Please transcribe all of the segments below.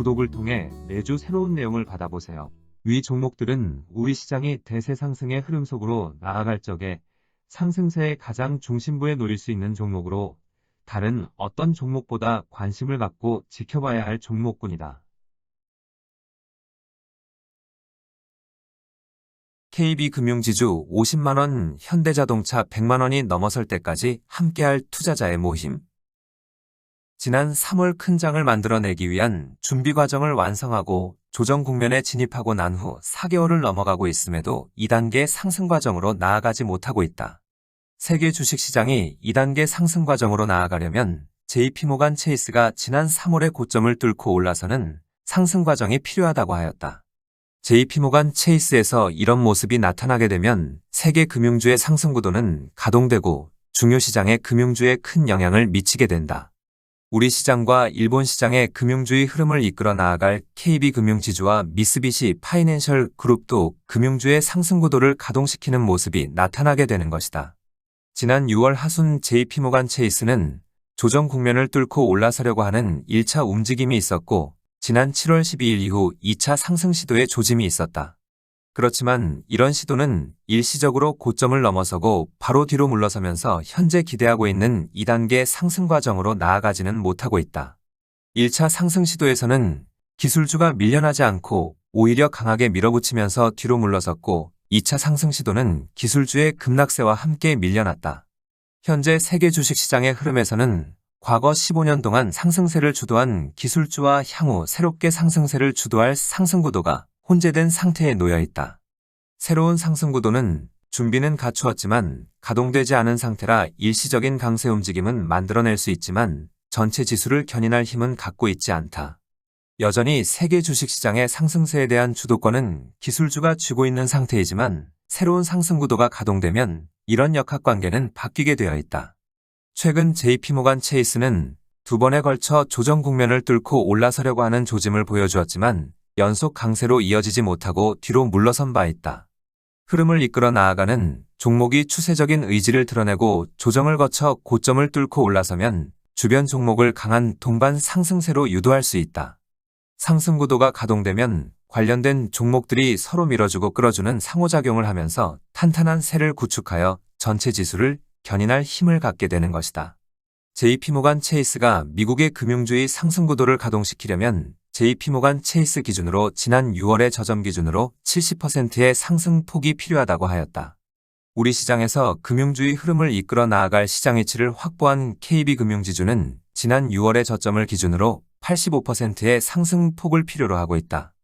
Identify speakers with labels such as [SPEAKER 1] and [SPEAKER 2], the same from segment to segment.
[SPEAKER 1] 구독을 통해 매주 새로운 내용을 받아보세요. 위 종목들은 우리 시장이 대세 상승의 흐름 속으로 나아갈 적에 상승세의 가장 중심부에 놓일 수 있는 종목으로 다른 어떤 종목보다 관심을 갖고 지켜봐야 할 종목군이다. KB금융지주 50만원, 현대자동차 100만원이 넘어설 때까지 함께할 투자자의 모임. 지난 3월 큰 장을 만들어내기 위한 준비 과정을 완성하고 조정 국면에 진입하고 난 후 4개월을 넘어가고 있음에도 2단계 상승 과정으로 나아가지 못하고 있다. 세계 주식시장이 2단계 상승 과정으로 나아가려면 JP모간 체이스가 지난 3월의 고점을 뚫고 올라서는 상승 과정이 필요하다고 하였다. JP모간 체이스에서 이런 모습이 나타나게 되면 세계 금융주의 상승 구도는 가동되고 중요 시장의 금융주에 큰 영향을 미치게 된다. 우리 시장과 일본 시장의 금융주의 흐름을 이끌어 나아갈 KB금융지주와 미쓰비시 파이낸셜 그룹도 금융주의 상승 구도를 가동시키는 모습이 나타나게 되는 것이다. 지난 6월 하순 JP모간 체이스는 조정 국면을 뚫고 올라서려고 하는 1차 움직임이 있었고 지난 7월 12일 이후 2차 상승 시도의 조짐이 있었다. 그렇지만 이런 시도는 일시적으로 고점을 넘어서고 바로 뒤로 물러서면서 현재 기대하고 있는 2단계 상승 과정으로 나아가지는 못하고 있다. 1차 상승 시도에서는 기술주가 밀려나지 않고 오히려 강하게 밀어붙이면서 뒤로 물러섰고 2차 상승 시도는 기술주의 급락세와 함께 밀려났다. 현재 세계 주식시장의 흐름에서는 과거 15년 동안 상승세를 주도한 기술주와 향후 새롭게 상승세를 주도할 상승구도가 혼재된 상태에 놓여 있다. 새로운 상승구도는 준비는 갖추었지만 가동되지 않은 상태라 일시적인 강세 움직임은 만들어낼 수 있지만 전체 지수를 견인할 힘은 갖고 있지 않다. 여전히 세계 주식시장의 상승세에 대한 주도권은 기술주가 쥐고 있는 상태이지만 새로운 상승구도가 가동되면 이런 역학관계는 바뀌게 되어 있다. 최근 JP모간 체이스는 두 번에 걸쳐 조정 국면을 뚫고 올라서려고 하는 조짐을 보여주었지만 연속 강세로 이어지지 못하고 뒤로 물러선 바 있다. 흐름을 이끌어 나아가는 종목이 추세적인 의지를 드러내고 조정을 거쳐 고점을 뚫고 올라서면 주변 종목을 강한 동반 상승세로 유도할 수 있다. 상승 구도가 가동되면 관련된 종목들이 서로 밀어주고 끌어주는 상호작용을 하면서 탄탄한 세를 구축하여 전체 지수를 견인할 힘을 갖게 되는 것이다. JP모간 체이스가 미국의 금융주의 상승 구도를 가동시키려면 JP모간 체이스 기준으로 지난 6월의 저점 기준으로 70%의 상승 폭이 필요하다고 하였다. 우리 시장에서 금융주의 흐름을 이끌어 나아갈 시장 위치를 확보한 KB금융지주는 지난 6월의 저점을 기준으로 85%의 상승 폭을 필요로 하고 있다.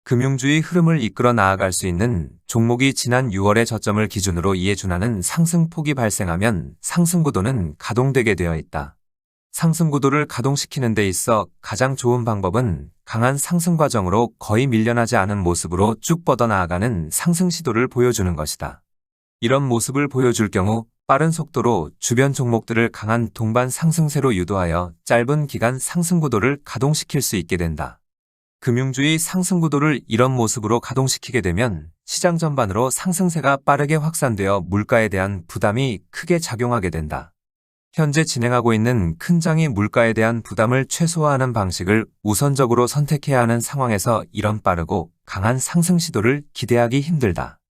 [SPEAKER 1] 금융주의 흐름을 이끌어 나아갈 수 있는 종목이 지난 6월의 저점을 기준으로 이에 준하는 상승폭이 발생하면 상승구도는 가동되게 되어 있다. 상승구도를 가동시키는 데 있어 가장 좋은 방법은 강한 상승 과정으로 거의 밀려나지 않은 모습으로 쭉 뻗어나가는 상승 시도를 보여주는 것이다. 이런 모습을 보여줄 경우 빠른 속도로 주변 종목들을 강한 동반 상승세로 유도하여 짧은 기간 상승구도를 가동시킬 수 있게 된다. 금융주의 상승구도를 이런 모습으로 가동시키게 되면 시장 전반으로 상승세가 빠르게 확산되어 물가에 대한 부담이 크게 작용하게 된다. 현재 진행하고 있는 큰 장이 물가에 대한 부담을 최소화하는 방식을 우선적으로 선택해야 하는 상황에서 이런 빠르고 강한 상승 시도를 기대하기 힘들다.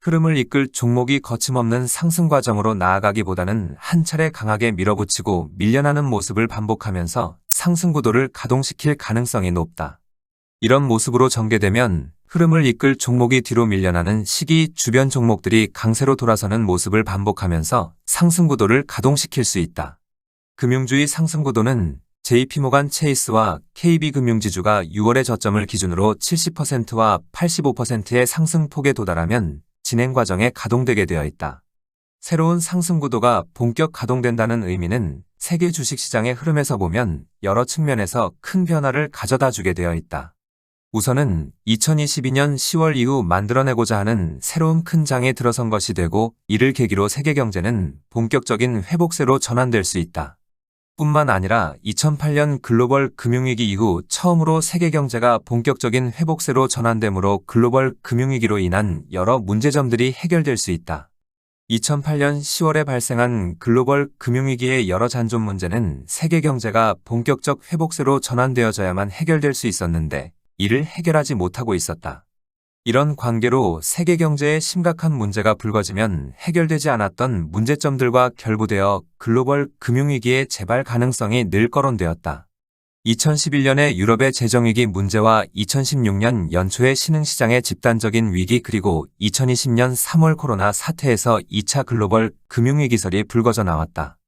[SPEAKER 1] 흐름을 이끌 종목이 거침없는 상승 과정으로 나아가기보다는 한 차례 강하게 밀어붙이고 밀려나는 모습을 반복하면서 상승 구도를 가동시킬 가능성이 높다. 이런 모습으로 전개되면 흐름을 이끌 종목이 뒤로 밀려나는 시기 주변 종목들이 강세로 돌아서는 모습을 반복하면서 상승 구도를 가동시킬 수 있다. 금융주의 상승 구도는 JP모간 체이스와 KB금융지주가 6월의 저점을 기준으로 70%와 85%의 상승폭에 도달하면 진행 과정에 가동되게 되어 있다. 새로운 상승 구도가 본격 가동된다는 의미는 세계 주식시장의 흐름에서 보면 여러 측면에서 큰 변화를 가져다 주게 되어 있다. 우선은 2022년 10월 이후 만들어내고자 하는 새로운 큰 장에 들어선 것이 되고 이를 계기로 세계 경제는 본격적인 회복세로 전환될 수 있다. 뿐만 아니라 2008년 글로벌 금융위기 이후 처음으로 세계 경제가 본격적인 회복세로 전환되므로 글로벌 금융위기로 인한 여러 문제점들이 해결될 수 있다. 2008년 10월에 발생한 글로벌 금융위기의 여러 잔존 문제는 세계 경제가 본격적 회복세로 전환되어져야만 해결될 수 있었는데 이를 해결하지 못하고 있었다. 이런 관계로 세계 경제에 심각한 문제가 불거지면 해결되지 않았던 문제점들과 결부되어 글로벌 금융위기의 재발 가능성이 늘 거론되었다. 2011년의 유럽의 재정위기 문제와 2016년 연초의 신흥시장의 집단적인 위기 그리고 2020년 3월 코로나 사태에서 2차 글로벌 금융위기설이 불거져 나왔다.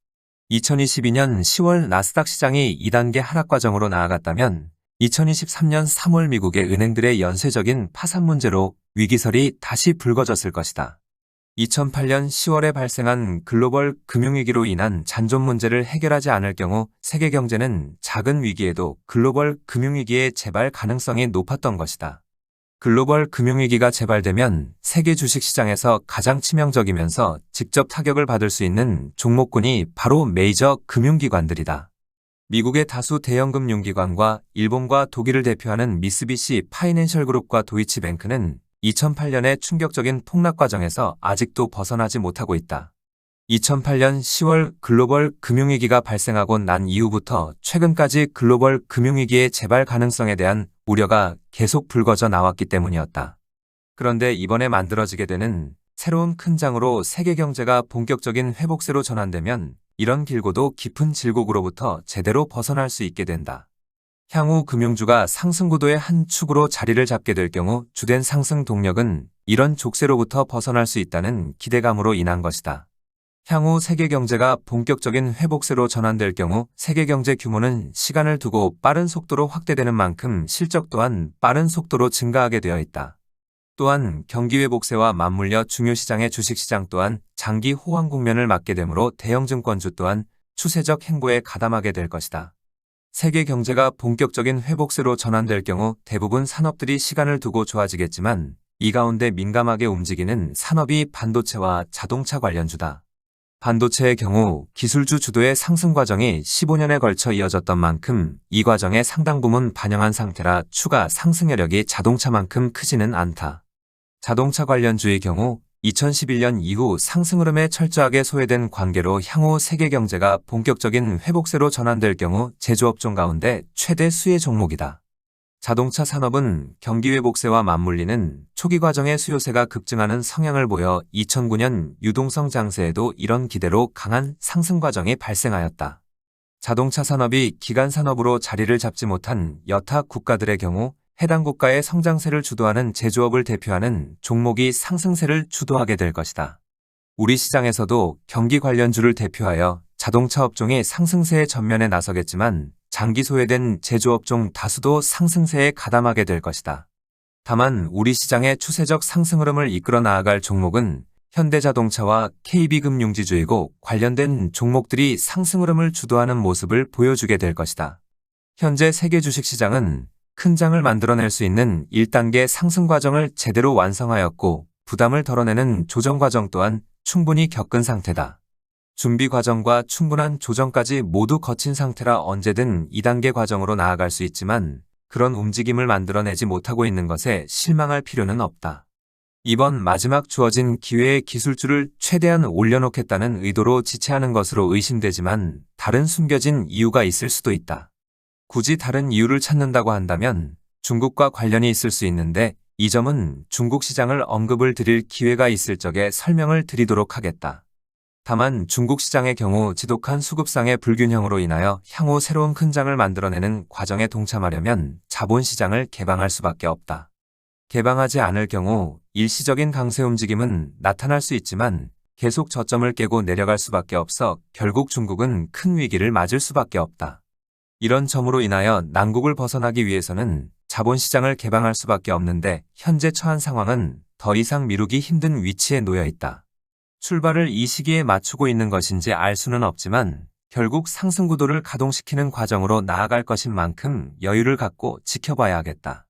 [SPEAKER 1] 2022년 10월 나스닥 시장이 2단계 하락 과정으로 나아갔다면 2023년 3월 미국의 은행들의 연쇄적인 파산 문제로 위기설이 다시 불거졌을 것이다. 2008년 10월에 발생한 글로벌 금융위기로 인한 잔존 문제를 해결하지 않을 경우 세계 경제는 작은 위기에도 글로벌 금융위기의 재발 가능성이 높았던 것이다. 글로벌 금융위기가 재발되면 세계 주식시장에서 가장 치명적이면서 직접 타격을 받을 수 있는 종목군이 바로 메이저 금융기관들이다. 미국의 다수 대형 금융기관과 일본과 독일을 대표하는 미쓰비시 파이낸셜 그룹과 도이치뱅크는 2008년의 충격적인 폭락 과정에서 아직도 벗어나지 못하고 있다. 2008년 10월 글로벌 금융위기가 발생하고 난 이후부터 최근까지 글로벌 금융위기의 재발 가능성에 대한 우려가 계속 불거져 나왔기 때문이었다. 그런데 이번에 만들어지게 되는 새로운 큰 장으로 세계 경제가 본격적인 회복세로 전환되면 이런 길고도 깊은 질곡으로부터 제대로 벗어날 수 있게 된다. 향후 금융주가 상승구도의 한 축으로 자리를 잡게 될 경우 주된 상승 동력은 이런 족쇄로부터 벗어날 수 있다는 기대감으로 인한 것이다. 향후 세계 경제가 본격적인 회복세로 전환될 경우 세계 경제 규모는 시간을 두고 빠른 속도로 확대되는 만큼 실적 또한 빠른 속도로 증가하게 되어 있다. 또한 경기 회복세와 맞물려 중요 시장의 주식시장 또한 장기 호황 국면을 맞게 되므로 대형 증권주 또한 추세적 행보에 가담하게 될 것이다. 세계 경제가 본격적인 회복세로 전환될 경우 대부분 산업들이 시간을 두고 좋아지겠지만 이 가운데 민감하게 움직이는 산업이 반도체와 자동차 관련주다. 반도체의 경우 기술주 주도의 상승 과정이 15년에 걸쳐 이어졌던 만큼 이 과정의 상당 부분 반영한 상태라 추가 상승 여력이 자동차만큼 크지는 않다. 자동차 관련주의 경우 2011년 이후 상승 흐름에 철저하게 소외된 관계로 향후 세계 경제가 본격적인 회복세로 전환될 경우 제조업종 가운데 최대 수혜 종목이다. 자동차 산업은 경기 회복세와 맞물리는 초기 과정의 수요세가 급증하는 성향을 보여 2009년 유동성 장세에도 이런 기대로 강한 상승 과정이 발생하였다. 자동차 산업이 기간 산업으로 자리를 잡지 못한 여타 국가들의 경우 해당 국가의 성장세를 주도하는 제조업을 대표하는 종목이 상승세를 주도하게 될 것이다. 우리 시장에서도 경기 관련주를 대표하여 자동차 업종이 상승세의 전면에 나서겠지만 장기 소외된 제조업종 다수도 상승세에 가담하게 될 것이다. 다만 우리 시장의 추세적 상승 흐름을 이끌어 나아갈 종목은 현대자동차와 KB금융지주이고 관련된 종목들이 상승 흐름을 주도하는 모습을 보여주게 될 것이다. 현재 세계 주식시장은 큰 장을 만들어낼 수 있는 1단계 상승 과정을 제대로 완성하였고 부담을 덜어내는 조정 과정 또한 충분히 겪은 상태다. 준비 과정과 충분한 조정까지 모두 거친 상태라 언제든 2단계 과정으로 나아갈 수 있지만 그런 움직임을 만들어내지 못하고 있는 것에 실망할 필요는 없다. 이번 마지막 주어진 기회에 기술주를 최대한 올려놓겠다는 의도로 지체하는 것으로 의심되지만 다른 숨겨진 이유가 있을 수도 있다. 굳이 다른 이유를 찾는다고 한다면 중국과 관련이 있을 수 있는데 이 점은 중국 시장을 언급을 드릴 기회가 있을 적에 설명을 드리도록 하겠다. 다만 중국 시장의 경우 지독한 수급상의 불균형으로 인하여 향후 새로운 큰 장을 만들어내는 과정에 동참하려면 자본시장을 개방할 수밖에 없다. 개방하지 않을 경우 일시적인 강세 움직임은 나타날 수 있지만 계속 저점을 깨고 내려갈 수밖에 없어 결국 중국은 큰 위기를 맞을 수밖에 없다. 이런 점으로 인하여 난국을 벗어나기 위해서는 자본시장을 개방할 수밖에 없는데 현재 처한 상황은 더 이상 미루기 힘든 위치에 놓여 있다. 출발을 이 시기에 맞추고 있는 것인지 알 수는 없지만 결국 상승 구도를 가동시키는 과정으로 나아갈 것인 만큼 여유를 갖고 지켜봐야 하겠다.